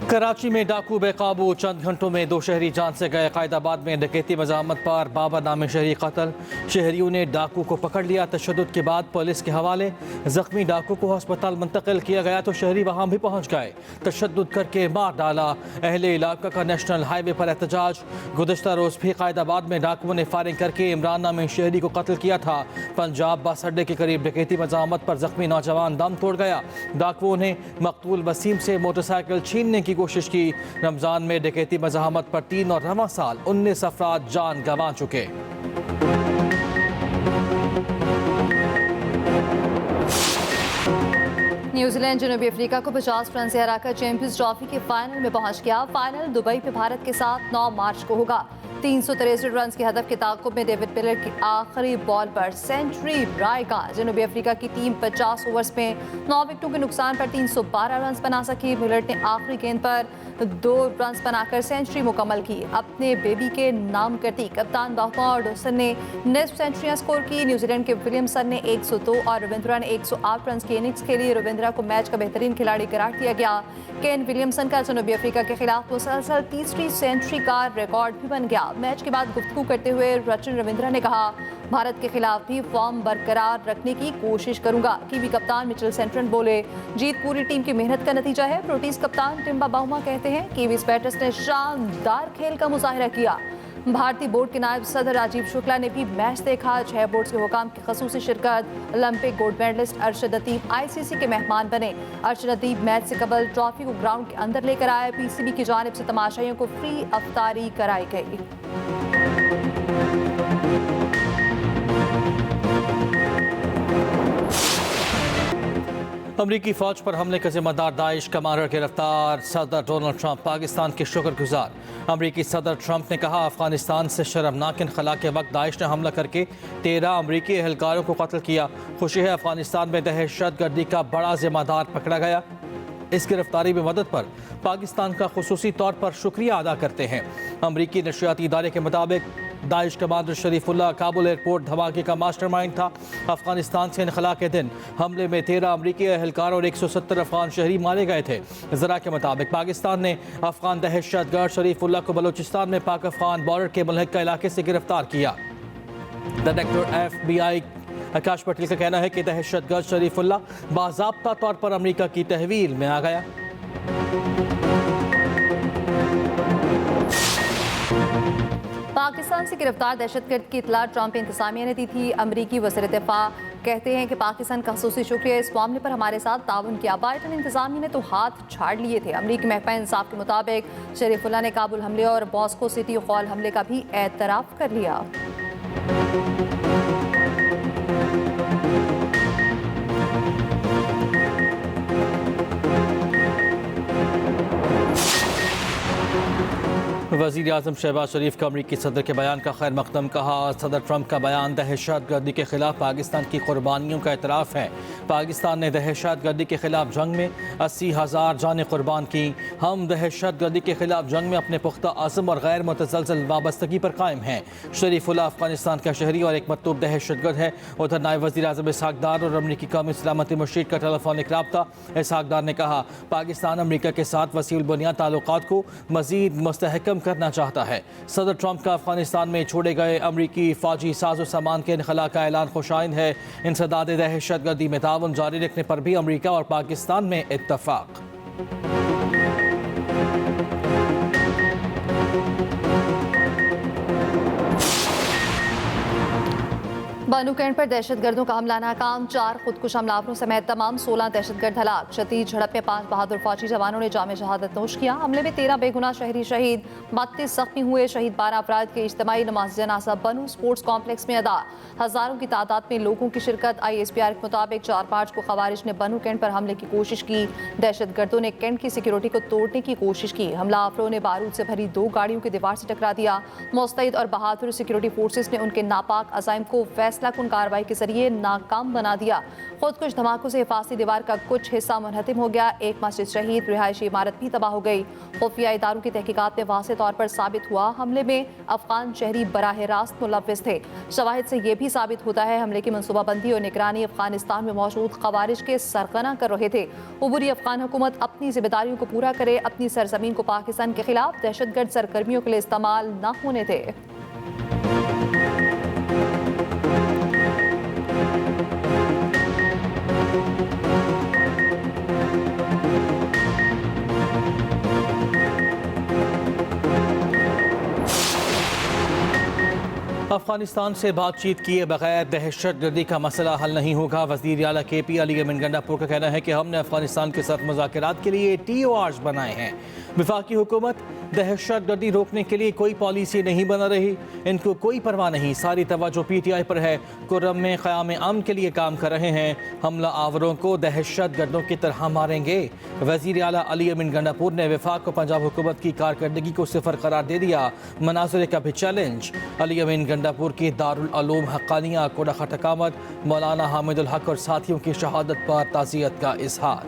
कराची में डाकू बेकाबू, चंद घंटों में 2 शहरी जान से गए। कायदाबाद में डकैती मज़ामत पर बाबर नामी शहरी कत्ल। शहरियों ने डाकू को पकड़ लिया। तशद्दुद के बाद पुलिस के हवाले। जख्मी डाकू को अस्पताल मुंतकिल किया गया तो शहरी वहाँ भी पहुँच गए। तशद्दुद करके मार डाला। अहले इलाका का नेशनल हाईवे पर एहतजाज। गुज़श्ता रोज़ भी कायदाबाद में डाकुओं ने फायरिंग करके इमरान नामी शहरी को कत्ल किया था। पंजाब बस अड्डे के करीब डकैती मज़ामत पर जख्मी नौजवान दम तोड़ गया। डाकुओं ने मकतूल वसीम से मोटरसाइकिल छीनने की कोशिश की। रमजान में डकैती मज़ाहमत पर 3 और रवां साल 19 अफराद जान गंवा चुके। न्यूजीलैंड जनूबी अफ्रीका को 50 रन से हराकर चैंपियंस ट्रॉफी के फाइनल में पहुंच गया। फाइनल दुबई में भारत के साथ 9 मार्च को होगा। 363 रन के हदफ के ताक़ुब में डेविड मिलर की आखिरी बॉल पर सेंचुरी बनाएगा। जनूबी अफ्रीका की टीम 50 ओवर्स में 9 विकेटों के नुकसान पर 312 रन बना सकी। मिलर ने आखिरी गेंद पर 2 रन बनाकर सेंचुरी मुकम्मल की। अपने बेबी के नाम करती कप्तान मोहम्मद हसन ने निस्फ सेंचुरियां स्कोर की। न्यूजीलैंड के विलियमसन ने 102 और रविंद्रा ने 108 रन की इनिंग्स खेली। रविंद्रा को मैच का बेहतरीन खिलाड़ी करार दिया गया। केन विलियमसन का जनूबी अफ्रीका के खिलाफ मुसलसल तीसरी सेंचुरी का रिकॉर्ड भी बन गया। मैच के बाद गुफ्तगू करते हुए रचिन रविंद्रा ने कहा, भारत के खिलाफ भी फॉर्म बरकरार रखने की कोशिश करूंगा। कीवी कप्तान मिचेल सेंटरन बोले, जीत पूरी टीम की मेहनत का नतीजा है। प्रोटीज कप्तान टिम्बा बाउमा कहते हैं, कीवीज बैटर्स ने शानदार खेल का मुजाहिरा किया। भारतीय बोर्ड के नायब सदर राजीव शुक्ला ने भी मैच देखा। 6 बोर्ड के हुकाम की खसूसी शिरकत। ओलंपिक गोल्ड मेडलिस्ट अरशद अदीब ICC के मेहमान बने। अरशद अदीब मैच से कबल ट्रॉफी को ग्राउंड के अंदर लेकर आए। PCB की जानिब से तमाशाइयों को फ्री अफ्तारी कराई गई। अमरीकी फौज पर हमले का जिम्मेदार दाइश कमांडर गिरफ्तार। सदर डोनाल्ड ट्रंप पाकिस्तान के शुक्रगुजार। अमरीकी सदर ट्रंप ने कहा, अफगानिस्तान से शर्मनाक इनखला के वक्त दाइश ने हमला करके 13 अमरीकी एहलकारों को कत्ल किया। खुशी है, अफगानिस्तान में दहशत गर्दी का बड़ा जिम्मेदार पकड़ा गया। इस गिरफ्तारी में मदद पर पाकिस्तान का खुसूसी तौर पर शुक्रिया अदा करते हैं। अमरीकी नशरियाती इदारे के मुताबिक Daesh commander Sharifullah Kabul airport धमाके का मास्टरमाइंड था। अफगानिस्तान से इनखला के दिन हमले में 13 अमरीकी एहलकार और 170 अफगान शहरी मारे गए थे। जरा के मुताबिक पाकिस्तान ने अफगान दहशतगर्द शरीफुल्लाह को बलूचिस्तान में पाक अफगान बॉर्डर के मुल्हिका इलाके से गिरफ्तार किया। डायरेक्टर FBI आकाश पटेल का कहना है कि दहशतगर्द शरीफुल्लाह बाज़ाब्ता तौर पर अमरीका की तहवील में आ गया। पाकिस्तान से गिरफ्तार दहशतगर्द की इतला ट्रंप इंतजामिया ने दी थी। अमरीकी वज़ीर दिफा कहते हैं कि पाकिस्तान का खसूसी शुक्रिया, इस मामले पर हमारे साथ ताउन किया। बाइडन इंतजामिया ने तो हाथ झाड़ लिए थे। अमरीकी महकमा इंसाफ के मुताबिक शरीफुल्लाह ने काबुल हमले और मॉस्को सिटी हॉल हमले का भी एतराफ़ कर लिया। वज़ीर आज़म शहबाज शरीफ का अमरीकी सदर के बयान का खैर मकदम कहा। सदर ट्रंप का बयान दहशत गर्दी के खिलाफ पाकिस्तान की कुर्बानियों का एतराफ़ है। पाकिस्तान ने दहशत गर्दी के खिलाफ जंग में 80,000 जानें कुर्बान की। हम दहशत गर्दी के खिलाफ जंग में अपने पुख्ता आज़म और गैर मुतसलसल वाबस्तगी पर कायम हैं। शरीफुल्लाह अफगानिस्तान का शहरी और एक मतलूब दहशतगर्द है। उधर नायब वज़ीर आज़म इसहाक डार और अमरीकी कौमी सलामती मुशीर का टेलीफोनिक रब्ता। इसहाक डार ने कहा, पाकिस्तान अमरीका के साथ वसीउल बुनियाद ताल्लुकात को मज़ीद मुस्तहकम करना चाहता है। सदर ट्रंप का अफगानिस्तान में छोड़े गए अमरीकी फौजी साजो सामान के इनखला का ऐलान खुशाइन है। इंसदाद दहशत गर्दी में ताउन जारी रखने पर भी अमरीका और पाकिस्तान में इत्तफाक। बानू कैंट पर दहशतगर्दों का हमला नाकाम। 4 खुदकुश हमलावरों समेत तमाम 16 दहशतगर्द हलाक। शदीद झड़प में 5 बहादुर फौजी जवानों ने जाम शहादत नोश किया। हमले में 13 बेगुनाह शहरी शहीद, 32 जख्मी हुए। शहीद 12 अफराद के इज्तिमाई नमाज जनाजा बनू स्पोर्ट्स कॉम्प्लेक्स में अदा। हज़ारों की तादाद में लोगों की शिरकत। ISPR के मुताबिक 4 मार्च को खवारिज ने बनू कैंट पर हमले की कोशिश की। दहशतगर्दों ने कैंट की सिक्योरिटी को तोड़ने की कोशिश की। हमलावरों ने बारूद से भरी 2 गाड़ियों की दीवार से टकरा दिया। मुस्तैद और बहादुर सिक्योरिटी फोर्सेस ने उनके नापाक अज़ाइम को फैसला फैसला कुन कार्रवाई के जरिए नाकाम बना दिया। खुद कुछ धमाकों से हिफाजती दीवार का कुछ हिस्सा मुनहतिम हो गया। एक मस्जिद शहीद, रिहायशी इमारत भी तबाह हो गई। खुफिया इदारों की तहकीकात में वाज़ेह तौर पर साबित हुआ हमले में अफगान शहरी बराह रास्त मुलव्विस थे। शवाहिद से यह भी साबित होता है हमले की मनसूबाबंदी और निगरानी अफगानिस्तान में मौजूद खवारिज के सरगना कर रहे थे। उबूरी अफगान हुकूमत अपनी जिम्मेदारियों को पूरा करे, अपनी सरजमीन को पाकिस्तान के खिलाफ दहशतगर्द सरगर्मियों के लिए इस्तेमाल न होने दे। अफगानिस्तान से बातचीत किए बगैर दहशतगर्दी का मसला हल नहीं होगा। वज़ीर आला KP अली अमीन गंडापुर का कहना है कि हमने अफगानिस्तान के साथ मुज़ाकरात के लिए TORs बनाए हैं। वफाकी हुकूमत दहशतगर्दी रोकने के लिए कोई पॉलिसी नहीं बना रही, इनको कोई परवाह नहीं। सारी तवज्जो PTI पर है। कुर्रम में क़याम अमन के लिए काम कर रहे हैं। हमला आवरों को दहशतगर्दों की तरह मारेंगे। वज़ीर आला अली अमीन गंडापुर ने वफाक को पंजाब हुकूमत की कारकर्दगी को सिफर करार दे दिया। मनाज़िर का भी चैलेंज। अली अमीन गंडापुर की दारुल उलूम हक्कानिया कोड़ा खटकामत मौलाना हामिदुल हक और साथियों की शहादत पर ताज़ियत का इजहार।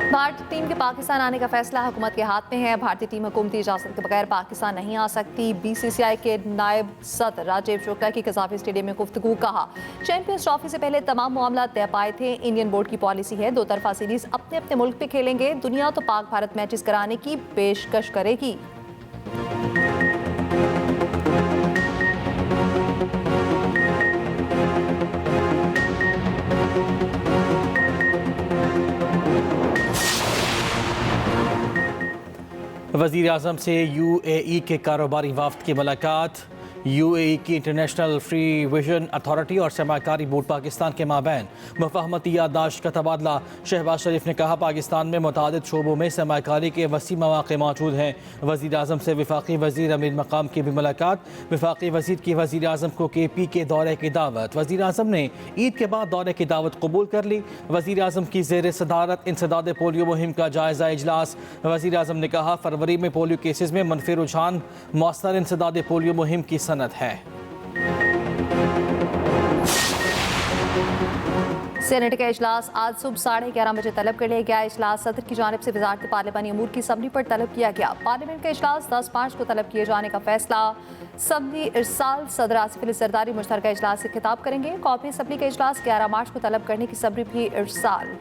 भारतीय टीम के पाकिस्तान आने का फैसला हुकूमत के हाथ में है। भारतीय टीम हुकूमती इजाज़त के बगैर पाकिस्तान नहीं आ सकती। BCCI के नायब सदर राजीव शुक्ला की कज़ाफी स्टेडियम में गुफ्तगू। कहा चैंपियंस ट्रॉफी से पहले तमाम मामला तय पाए थे। इंडियन बोर्ड की पॉलिसी है 2 तरफा सीरीज अपने अपने मुल्क पे खेलेंगे। दुनिया तो पाक भारत मैचेस कराने की पेशकश करेगी। वज़ीर आज़म से UAE के कारोबारी वफ़द की मुलाकात। UAE की इंटरनेशनल फ्री विजन अथॉरिटी और सरमाकारी बोर्ड पाकिस्तान के माबैन मुफाहमती याददाश्त का तबादला। शहबाज शरीफ ने कहा पाकिस्तान में मुतादिद शोबों में सरमाकारी के वसी मौक़े मौजूद हैं। वज़ीर आज़म से वफाकी वज़ीर अमीर मकाम की भी मुलाकात। वफाकी वज़ीर की वज़ीर आज़म को KP के दौरे की दावत। वज़ीर आज़म ने ईद के बाद दौरे की दावत कबूल कर ली। वज़ीर आज़म की ज़ेर सदारत इंसदाद पोलियो मुहिम का जायज़ा इजलास। वज़ीर आज़म ने कहा फरवरी में पोलियो केसेस में मनफी रुझान मौसर इंसदाद पोलियो मुहिम की सनत है। सेनेट का इजलास आज सुबह 11:30 बजे तलब कर लिया गया। इजलास सदर की जानिब से वजारत पार्लिमानी अमूर की असम्बली पर तलब किया गया। पार्लियामेंट का इजलास 10 मार्च को तलब किए जाने का फैसला। असम्बली इरसाल सदर आसिफ अली जरदारी मुश्तरका इजलास से खिताब करेंगे। कॉपी असम्बली का इजलास 11 मार्च को तलब करने की सबरी भी इरसाल।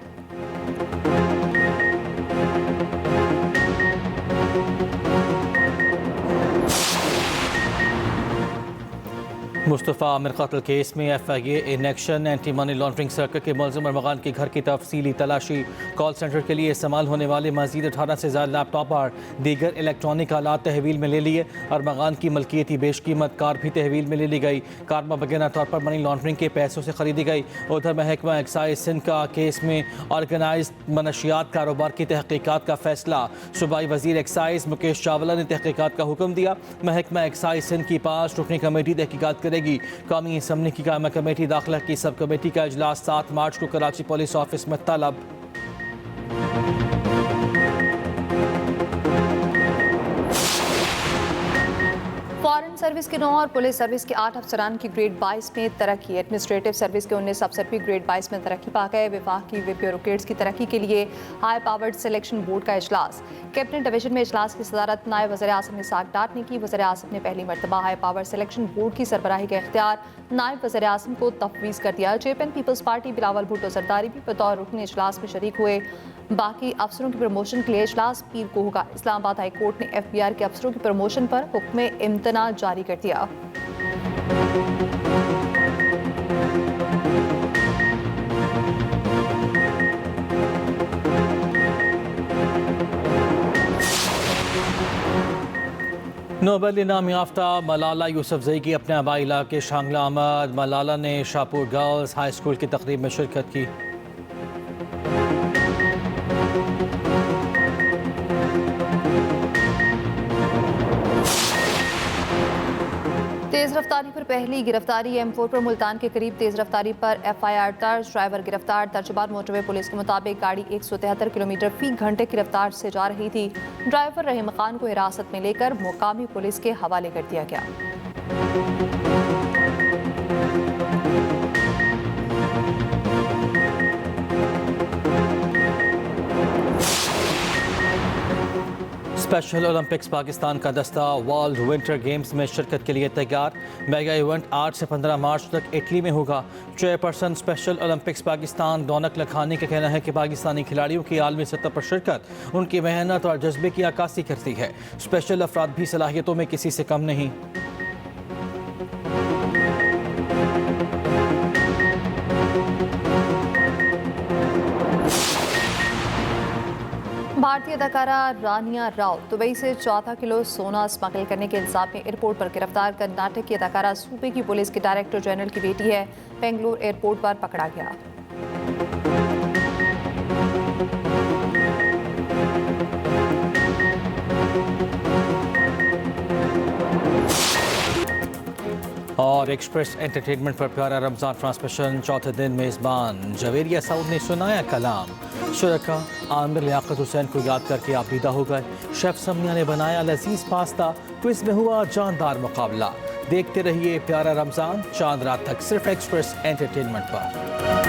मुस्तफ़ा आमिर कत्ल केस में FIA in action anti money laundering circle के मुलज़िम अरमगान के घर की तफसीली तलाशी। कॉल सेंटर के लिए इस्तेमाल होने वाले मज़ीद 18 से ज़्यादा लैपटॉप और दीगर इलेक्ट्रॉनिक आलात तहवील में ले लिए। अरमगान की मलकियती बेशकीमत कार भी तहवील में ले ली गई। कार मुबैना तौर पर मनी लॉन्ड्रिंग के पैसों से खरीदी गई। उधर महकमा एक्साइज सिंध का केस में ऑर्गेनाइज मनशियात कारोबार की तहकीकात का फैसला। सूबाई वज़ीर एक्साइज मुकेश चावला ने तहकीकात का हुक्म दिया। महकमा एक्साइज सिंध की 5 रुकनी कमेटी तहकीकात करेगी। कौमी असम्बली की कायमा कमेटी दाखिला की सब कमेटी का इजलास 7 मार्च को कराची पुलिस ऑफिस में तलब। फॉरेन सर्विस के 9 और पुलिस सर्विस के 8 अफसरान की ग्रेड 22 में तरक्की। एडमिनिस्ट्रेटिव सर्विस के 19 अफसर भी ग्रेड 22 में तरक्की पा गए। विफाकी ब्यूरोक्रेट्स की तरक्की के लिए हाई पावर्ड सिलेक्शन बोर्ड का इजलास। कैबिनेट डिवीजन में इजलास की सदारत नायब वज़ीर आज़म इसाक डार ने की। वज़ीर आज़म ने पहली मरतबा हाई पावर्ड सिलेक्शन बोर्ड की सरबराही का इख्तियार नायब वज़ीर आज़म को तफवीज़ कर दिया। चेयरमैन पीपल्स पार्टी बिलावल भुट्टो जरदारी भी बतौर रुकन इजलास में शरीक हुए। बाकी अफसरों की प्रमोशन के लिए इजलास पीर को होगा। इस्लामाबाद हाई कोर्ट ने FBR के अफसरों की प्रमोशन पर हुक्म इम्तना जारी कर दिया। नोबेल इनाम याफ्ता मलाला यूसुफजई की अपने आबाई इलाके शांगला आमद। मलाला ने शाहपुर गर्ल्स हाई स्कूल की तकरीब में शिरकत की। तेज तेज रफ्तारी पर पहली गिरफ्तारी M4 पर मुल्तान के करीब तेज रफ्तारी पर FIR दर्ज, ड्राइवर गिरफ्तार। तर्जुमान मोटरवे पुलिस के मुताबिक गाड़ी 173 किलोमीटर फी घंटे की रफ्तार से जा रही थी। ड्राइवर रहीम खान को हिरासत में लेकर मुकामी पुलिस के हवाले कर दिया गया। स्पेशल ओलंपिक्स पाकिस्तान का दस्ता वर्ल्ड विंटर गेम्स में शिरकत के लिए तैयार। मेगा इवेंट 8 से 15 मार्च तक इटली में होगा। चेयरपर्सन स्पेशल ओलंपिक्स पाकिस्तान रौनक लखानी का कहना है कि पाकिस्तानी खिलाड़ियों की आलमी सतह पर शिरकत उनकी मेहनत और जज्बे की अक्कासी करती है। स्पेशल अफराद भी सलाहियतों में किसी से कम नहीं। भारतीय अदाकारा रानिया राव दुबई से 14 किलो सोना स्मगल करने के इल्जाम में एयरपोर्ट पर गिरफ्तार। कर्नाटक की अदाकारा सूबे की पुलिस के डायरेक्टर जनरल की बेटी है। बेंगलुरु एयरपोर्ट पर पकड़ा गया। और एक्सप्रेस एंटरटेनमेंट पर प्यारा रमजान ट्रांसमिशन चौथे दिन मेज़बान जवेरिया सऊद ने सुनाया कलाम। शुरका आमिर लियाकत हुसैन को याद करके आबीदा हो गए। शेफ समिया ने बनाया लजीज पास्ता। क्विज में हुआ जानदार मुकाबला। देखते रहिए प्यारा रमजान चांद रात तक सिर्फ एक्सप्रेस एंटरटेनमेंट पर।